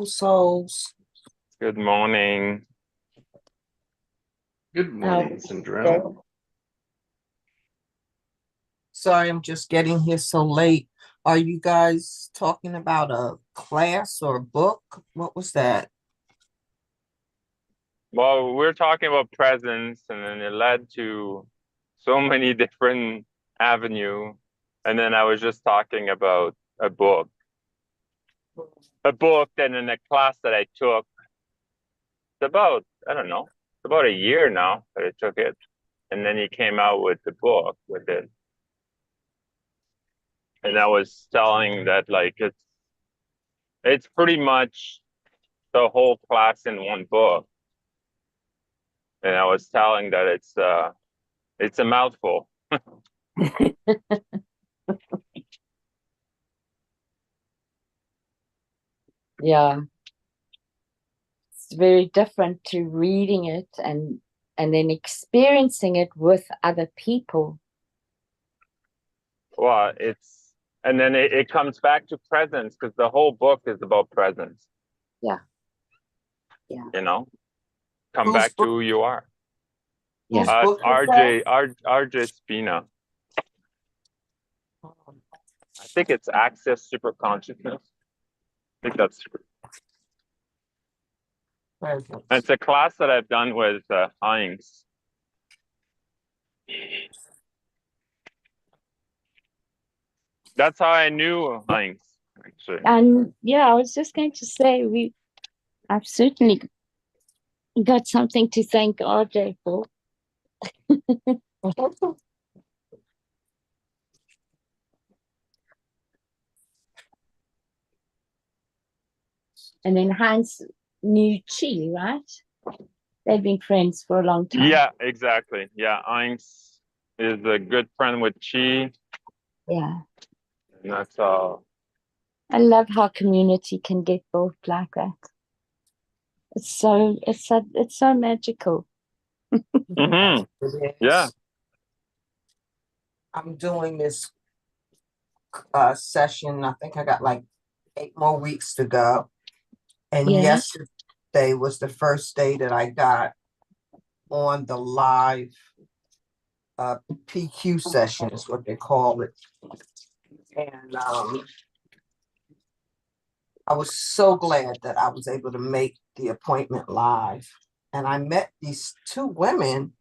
Souls. Good morning. Good How- morning, Sandrell. Sorry, I'm just getting here so late. Are you guys talking about a class or a book? What was that? Well, we're talking about presence, and then it led to so many different avenue. And then I was just talking about a book, and in a class that I took. It's about, I don't know, it's about a year now that I took it. And then he came out with the book with it. And I was telling that like it's pretty much the whole class in one book. And I was telling that it's a mouthful. Yeah, it's very different to reading it and then experiencing it with other people. Well, and then it comes back to presence because the whole book is about presence. Yeah. Yeah. You know, come Whose back to book? who you are. Whose Yeah. book is that? RJ Spina. I think it's Access Superconsciousness. I think that's Presence. it's a class that I've done with Heinz. That's how I knew Heinz, actually. And yeah, I was just going to say I've certainly got something to thank RJ for. And then Hans knew Chi, right? They've been friends for a long time. Yeah, exactly. Yeah, Heinz is a good friend with Chi. Yeah. And that's all. I love how community can get built like that. It's so magical. Mm-hmm. It is. Yeah. I'm doing this session. I think I got like 8 more weeks to go. And Yeah. yesterday was the first day that I got on the live PQ session is what they call it. And I was so glad that I was able to make the appointment live. And I met these two women,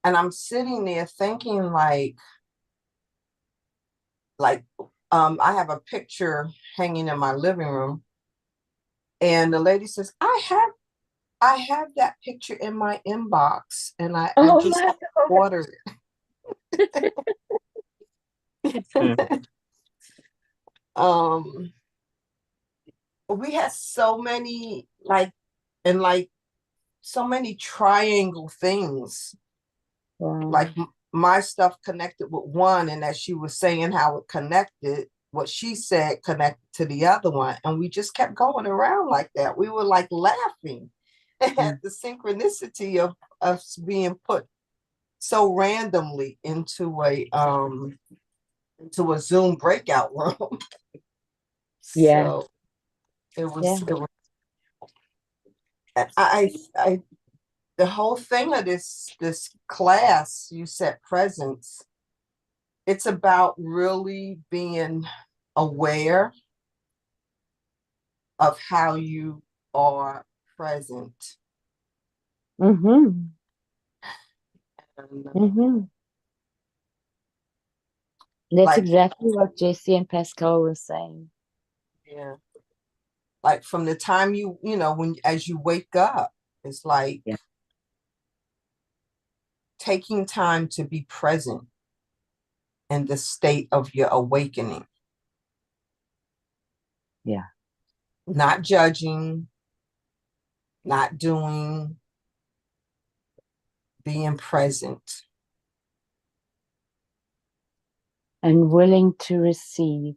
and I'm sitting there thinking I have a picture hanging in my living room, and the lady says, I have that picture in my inbox, and I just my ordered Mm. it. We had so many so many triangle things. Wow. Like my stuff connected with one, and as she was saying how it connected, what she said connected to the other one, and we just kept going around like that. We were like laughing at the synchronicity of us being put so randomly into a Zoom breakout room. Yeah. So it was, Yeah. it was I the whole thing of this class, you said presence, it's about really being aware of how you are present. Mm-hmm. And, Mm-hmm. That's like, exactly what Jesse and Pascal were saying. yeah, like from the time when as you wake up, it's like Yeah. taking time to be present in the state of your awakening. Yeah. Not judging, not doing, being present. And willing to receive.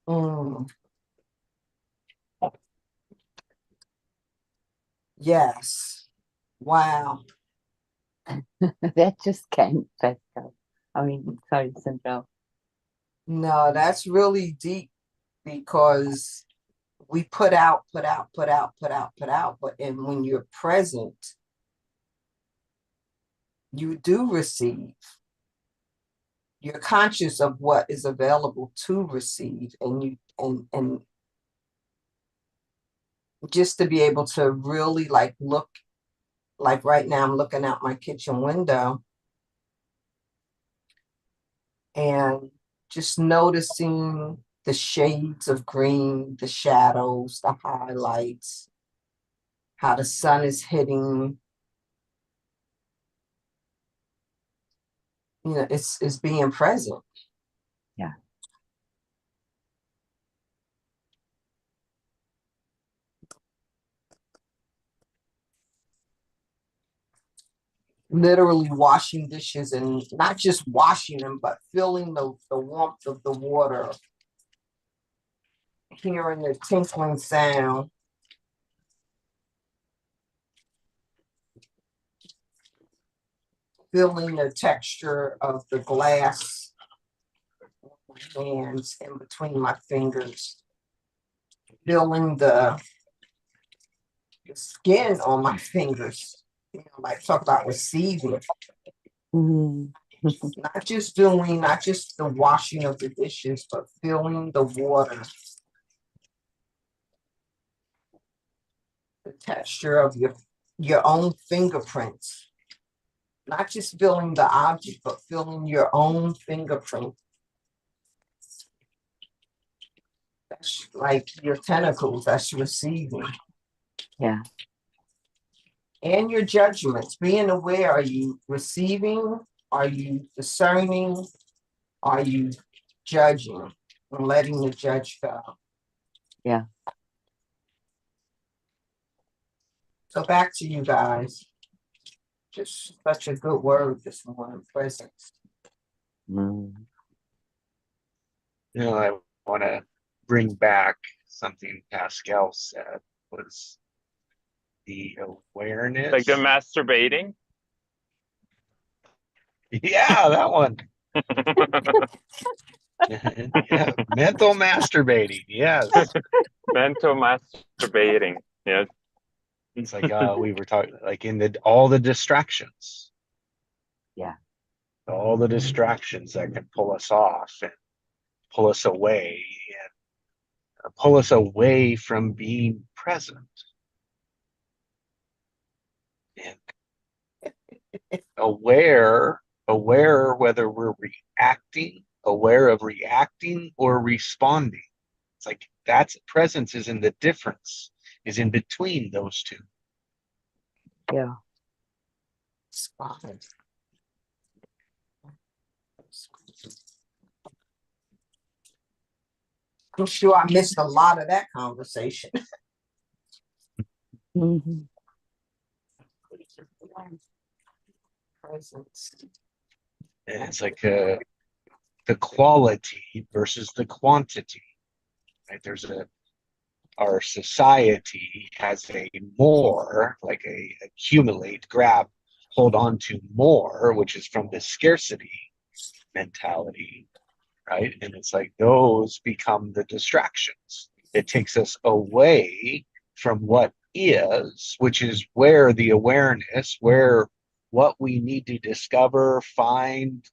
Mm. Yes. Wow. That just came, Pascal. I mean, sorry, Sandra. No, that's really deep because we put out, but and when you're present, you do receive. You're conscious of what is available to receive, and you and just to be able to really like look, like right now I'm looking out my kitchen window and just noticing the shades of green, the shadows, the highlights, how the sun is hitting. You know, it's being present. Yeah. Literally washing dishes and not just washing them, but feeling the warmth of the water, hearing the tinkling sound. Feeling the texture of the glass on my hands in between my fingers. Feeling the skin on my fingers. You know, like talk about receiving. Mhm. Not just the washing of the dishes, but feeling the water. The texture of your own fingerprints. Not just feeling the object, but feeling your own fingerprint. That's like your tentacles, that's receiving. Yeah. And your judgments, being aware, are you receiving? Are you discerning? Are you judging and letting the judge go? Yeah. So back to you guys. Just such a good word this morning, presence. Mm. You know, I want to bring back something Pascal said was the awareness. Like the masturbating. Yeah, that one. Yeah, mental masturbating. Yes. Mental masturbating. Yes. It's like we were talking like in all the distractions. Yeah. All the distractions that can pull us off and pull us away and pull us away from being present. And aware whether we're aware of reacting or responding. It's like that's presence is in the difference, is in between those two. Yeah. Spotted. I'm sure I missed a lot of that conversation. Mhm. Presence. And it's like the quality versus the quantity. Right? Our society has a more, like a accumulate, grab, hold on to more, which is from the scarcity mentality, right? And it's like those become the distractions. It takes us away from what is, which is where the awareness, where what we need to discover, find,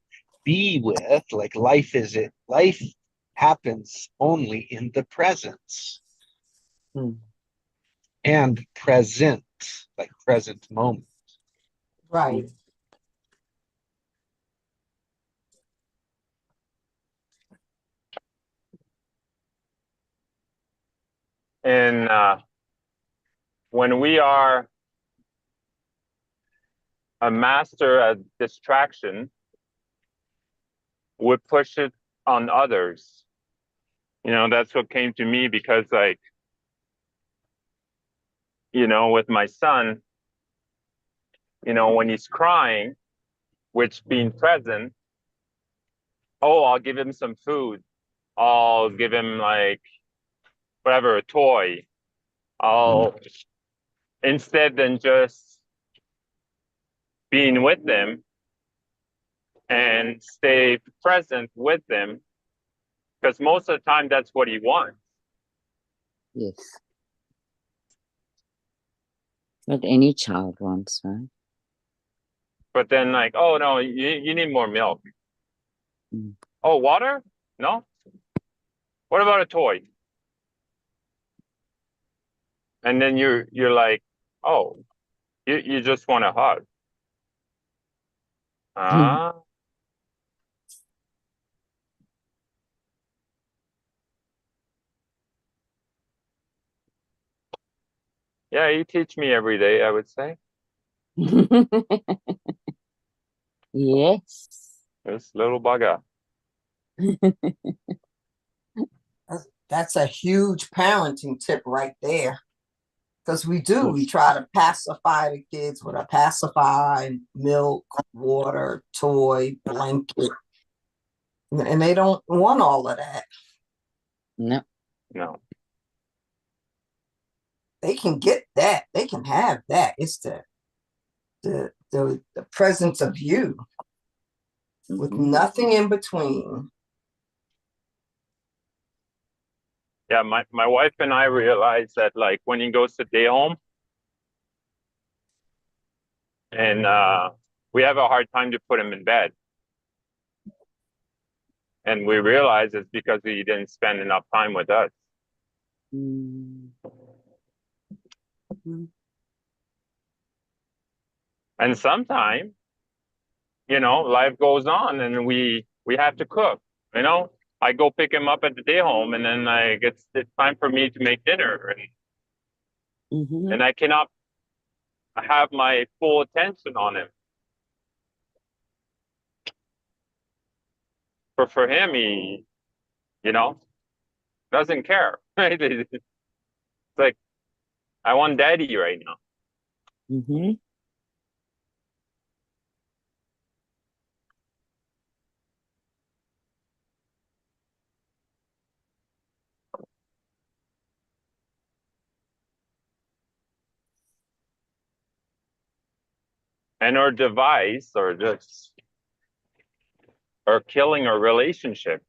be with, like life happens only in the presence. Mm. And present, like present moment. Right. And when we are a master at distraction, we push it on others. You know, that's what came to me because, like, you know, with my son, you know, when he's crying, which being present, oh, I'll give him some food. I'll give him like whatever, a toy. I'll instead than just being with them and stay present with them, because most of the time that's what he wants. Yes. What any child wants, right? But then like, oh no, you need more milk. Mm. Oh, water? No? What about a toy? And then you're like, oh, you just want a hug. Ah, yeah, you teach me every day, I would say. Yes. This little bugger. That's a huge parenting tip right there. Because we Yes. try to pacify the kids with a pacifier, milk, water, toy, blanket. And they don't want all of that. No. No. They can get that. They can have that. It's the presence of you with Mhm. nothing in between. Yeah, my wife and I realized that like when he goes to day home and we have a hard time to put him in bed. And we realize it's because he didn't spend enough time with us. Mm. And sometimes, life goes on and we have to cook, you know. I go pick him up at the day home and then it's time for me to make dinner Mhm. and I cannot have my full attention on him. For him, he, you know, doesn't care. Right? It's like I want daddy right now. Mhm. And our device or killing a relationship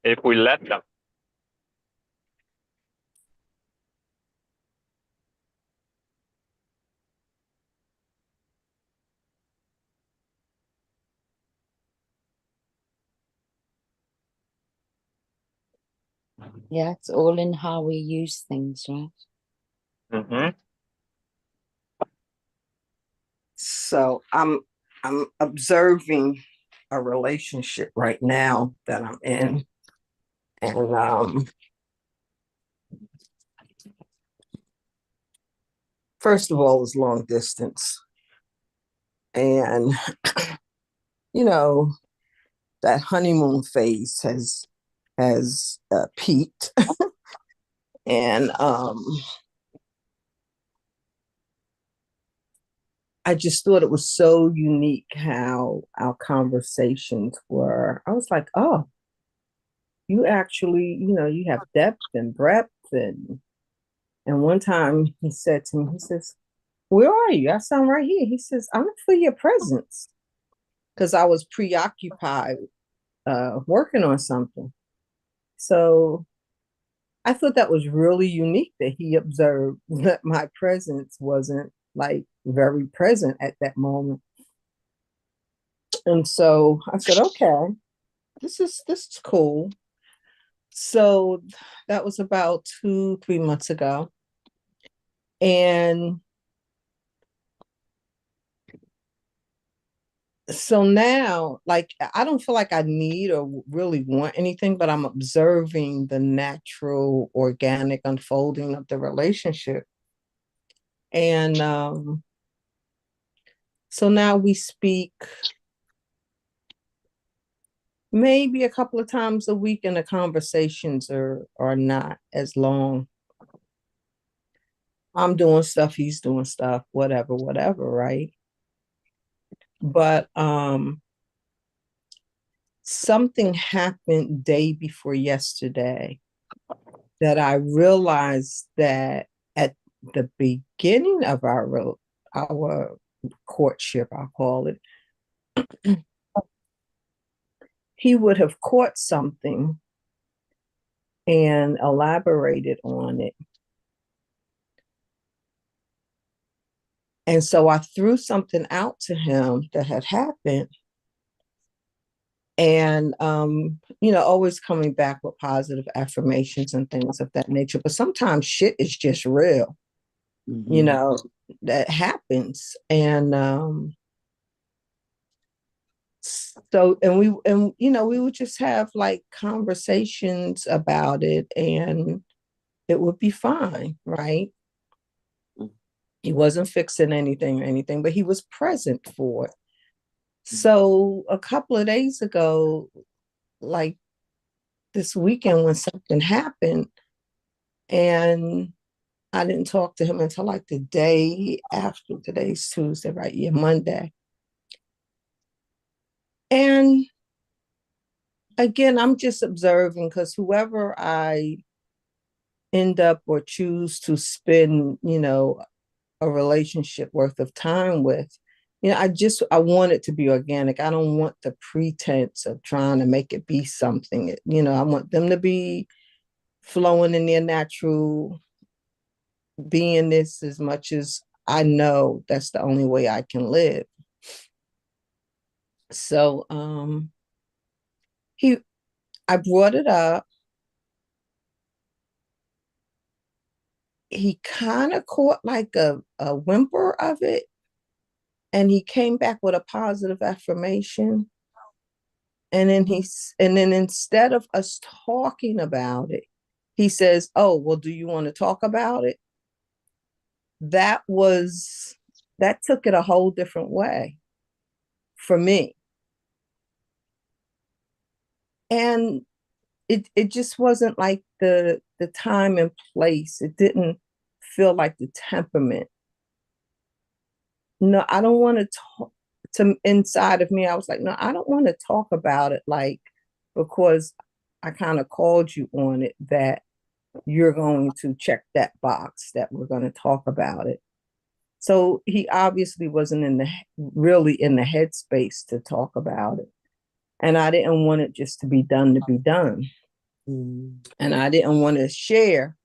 if we let them. Yeah, it's all in how we use things, right? Mm-hmm. So I'm observing a relationship right now that I'm in. And first of all, it's long distance. And you know, that honeymoon phase has peaked. And I just thought it was so unique how our conversations were. I was like, oh, you actually, you have depth and breadth. And one time he said to me, he says, where are you? I said, I'm right here. He says, I'm for your presence. Because I was preoccupied working on something. So I thought that was really unique that he observed that my presence wasn't like very present at that moment. And so I said, okay, this is cool. So that was about 2-3 months ago. And so now, like, I don't feel like I need or really want anything, but I'm observing the natural, organic unfolding of the relationship. And so now we speak maybe a couple of times a week, and the conversations are not as long. I'm doing stuff, he's doing stuff, whatever, right? But something happened day before yesterday that I realized that at the beginning of our courtship, I'll call it, he would have caught something and elaborated on it. And so I threw something out to him that had happened. And always coming back with positive affirmations and things of that nature. But sometimes shit is just real, that happens. And so we would just have like conversations about it, and it would be fine, right? He wasn't fixing anything or anything, but he was present for it. So a couple of days ago, like this weekend, when something happened, and I didn't talk to him until like the day after. Today's Tuesday, right? Yeah, Monday. And again, I'm just observing, because whoever I end up or choose to spend, a relationship worth of time with, I want it to be organic. I don't want the pretense of trying to make it be something. I want them to be flowing in their natural beingness, as much as I know that's the only way I can live. So I brought it up. He kind of caught like a whimper of it, and he came back with a positive affirmation. And then instead of us talking about it, he says, "Oh, well, do you want to talk about it?" That took it a whole different way for me. And it just wasn't like the time and place. It didn't feel like the temperament. No, I don't want to talk. To inside of me, I was like, no, I don't want to talk about it, like, because I kind of called you on it, that you're going to check that box, that we're going to talk about it. So he obviously wasn't really in the headspace to talk about it. And I didn't want it just to be done to be done. And I didn't want to share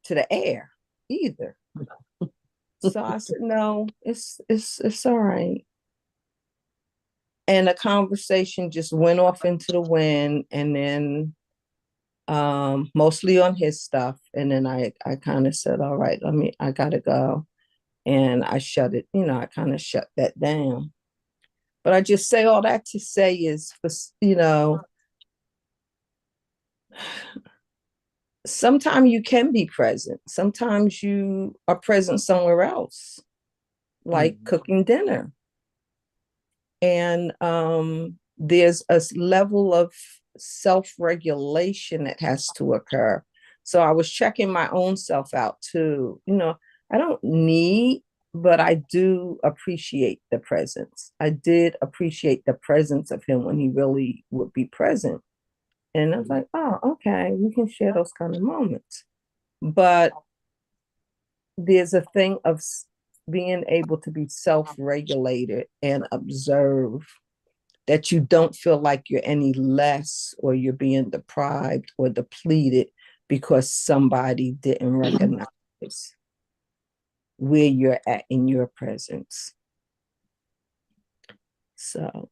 to the air either. So I said, no, it's all right. And the conversation just went off into the wind, and then mostly on his stuff. And then I kind of said, all right, I gotta go. And I shut it, I kind of shut that down. But I just say all that to say is, sometimes you can be present. Sometimes you are present somewhere else, like cooking dinner. And there's a level of self-regulation that has to occur. So I was checking my own self out too. I don't need, but I do appreciate the presence. I did appreciate the presence of him when he really would be present. And I was like, oh, okay, we can share those kind of moments. But there's a thing of being able to be self-regulated and observe, that you don't feel like you're any less, or you're being deprived or depleted because somebody didn't recognize where you're at in your presence. So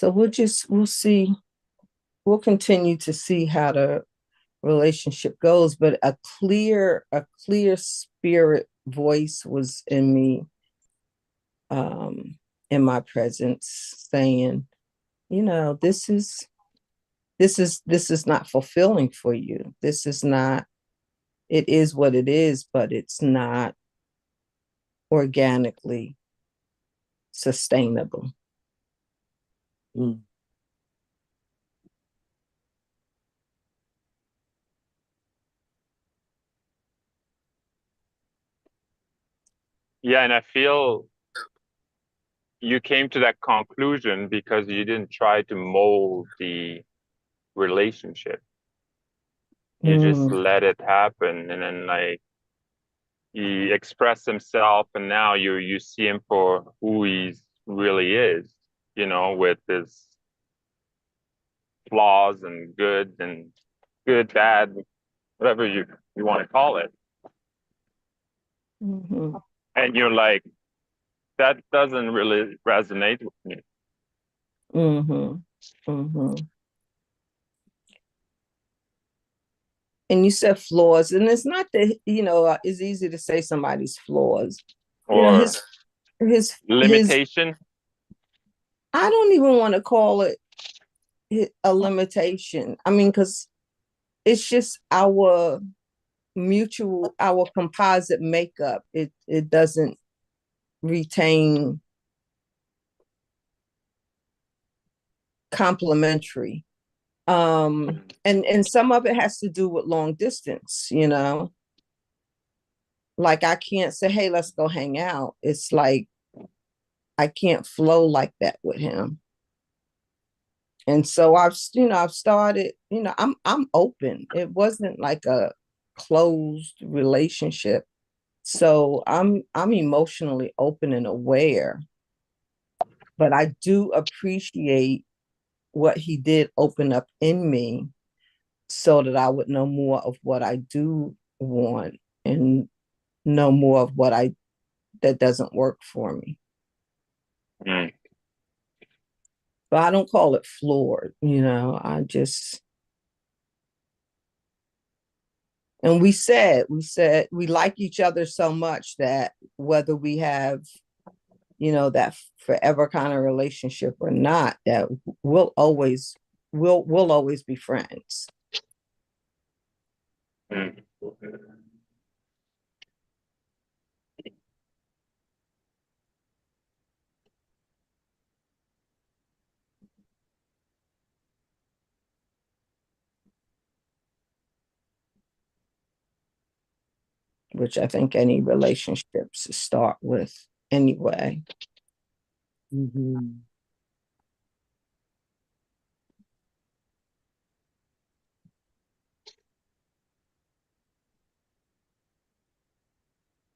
we'll see. We'll continue to see how the relationship goes, but a clear spirit voice was in me, in my presence, saying, this is not fulfilling for you. This is not, it is what it is, but it's not organically sustainable. Yeah, and I feel you came to that conclusion because you didn't try to mold the relationship. You just let it happen, and then like he expressed himself, and now you see him for who he really is. you know, with his flaws and good, bad, whatever you want to call it. Mhm. And you're like, that doesn't really resonate with me. Mhm. Mhm. And you said flaws, and it's not that, it's easy to say somebody's flaws. Or His limitation. I don't even want to call it a limitation. I mean, because it's just our composite makeup. It doesn't retain complementary. And some of it has to do with long distance, like I can't say, hey, let's go hang out. It's like I can't flow like that with him. And so I've started, I'm open. It wasn't like a closed relationship. So I'm emotionally open and aware. But I do appreciate what he did open up in me so that I would know more of what I do want and know more of that doesn't work for me. Mm. But I don't call it floored, I just, and we said we like each other so much that whether we have, that forever kind of relationship or not, that we'll always be friends. Mm. Which I think any relationships start with anyway. Mhm.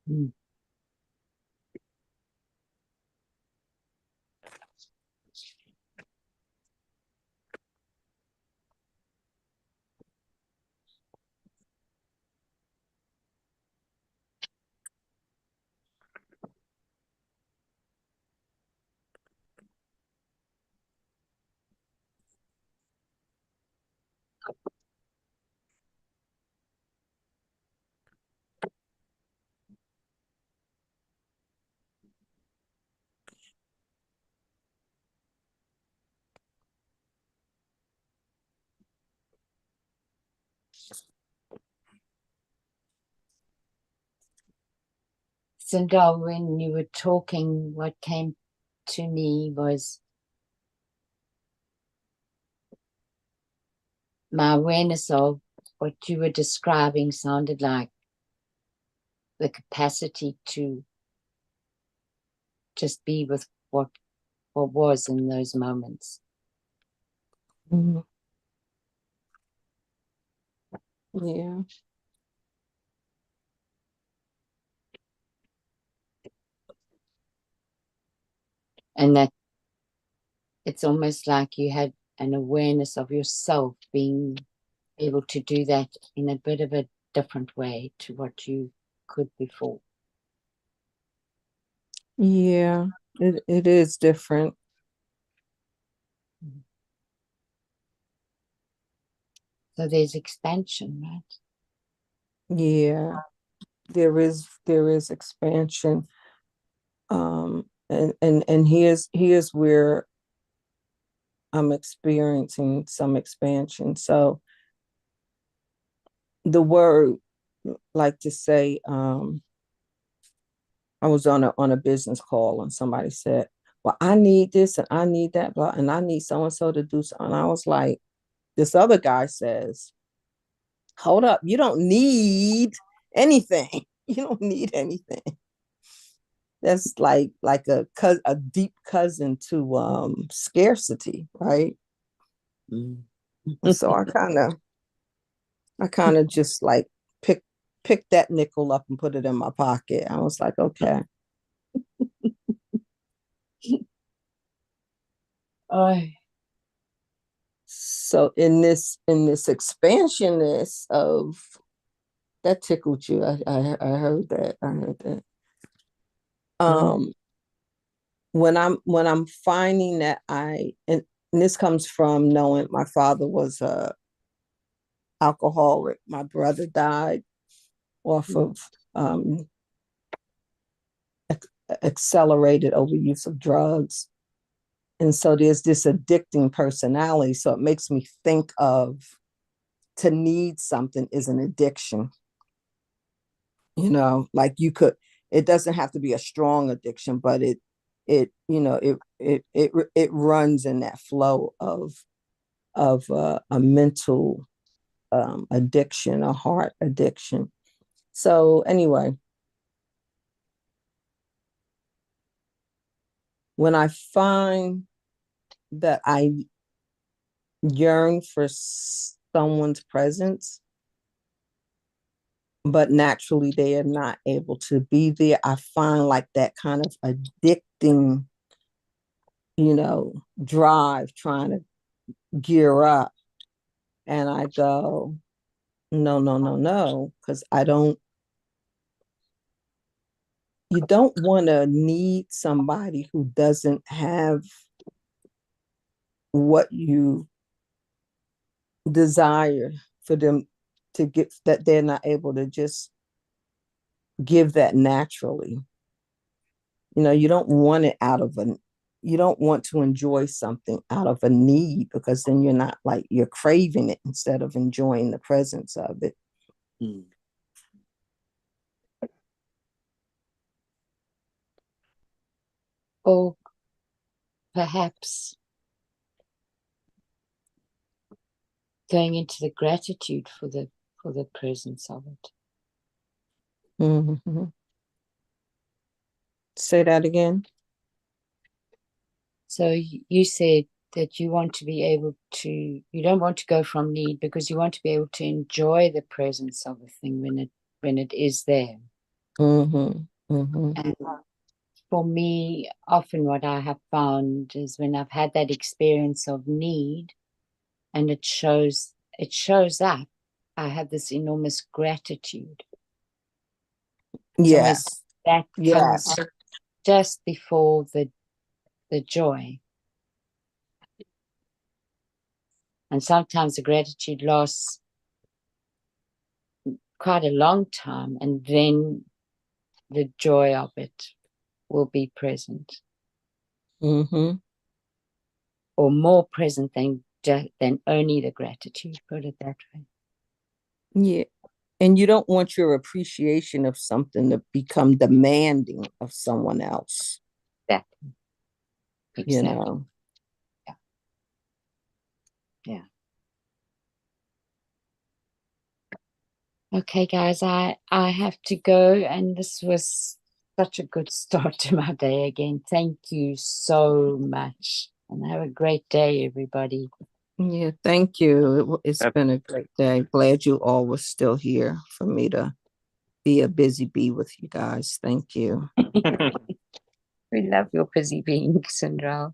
Mm. Sindel, when you were talking, what came to me was my awareness of what you were describing sounded like the capacity to just be with what was in those moments. Mhm. Yeah. And that it's almost like you had an awareness of yourself being able to do that in a bit of a different way to what you could before. Yeah, it is different. So there's expansion, right? Yeah, there is expansion. And here's where I'm experiencing some expansion. So the word, like to say, I was on a business call and somebody said, well, I need this and I need that, blah, and I need so and so to do something. And I was like, this other guy says, hold up, you don't need anything. You don't need anything. That's like a deep cousin to scarcity, right? Mm. So I kind of just like pick that nickel up and put it in my pocket. I was like, okay. I So in this expansionness of that tickled you. I heard that. I heard that. Um when I'm finding that and this comes from knowing my father was a alcoholic. My brother died off of accelerated overuse of drugs. And so there's this addicting personality. So it makes me think of to need something is an addiction. You know, like it doesn't have to be a strong addiction, but it runs in that flow of a mental addiction, a heart addiction. So anyway, when I find that I yearn for someone's presence, but naturally they are not able to be there, I find like that kind of addicting, drive trying to gear up. And I go, no, no, no, no, because you don't want to need somebody who doesn't have what you desire for them to get, that they're not able to just give that naturally. You don't want it you don't want to enjoy something out of a need, because then you're not like, you're craving it instead of enjoying the presence of it. Or perhaps going into the gratitude for the presence of it. Mm-hmm. Say that again. So you said that you want to be able to, you don't want to go from need, because you want to be able to enjoy the presence of a thing when it is there. Mm-hmm. Mm-hmm. And for me, often what I have found is when I've had that experience of need and it shows up, I have this enormous gratitude. Yes. That Yes. comes just before the joy. And sometimes the gratitude lasts quite a long time, and then the joy of it will be present. Mm-hmm. Or more present than only the gratitude, put it that way. Yeah. And you don't want your appreciation of something to become demanding of someone else. Exactly. Yeah. Okay, guys, I have to go, and this was such a good start to my day again. Thank you so much, and have a great day, everybody. Yeah, thank you. It's been a great day. Glad you all were still here for me to be a busy bee with you guys. Thank you. We love your busy being, Sindral.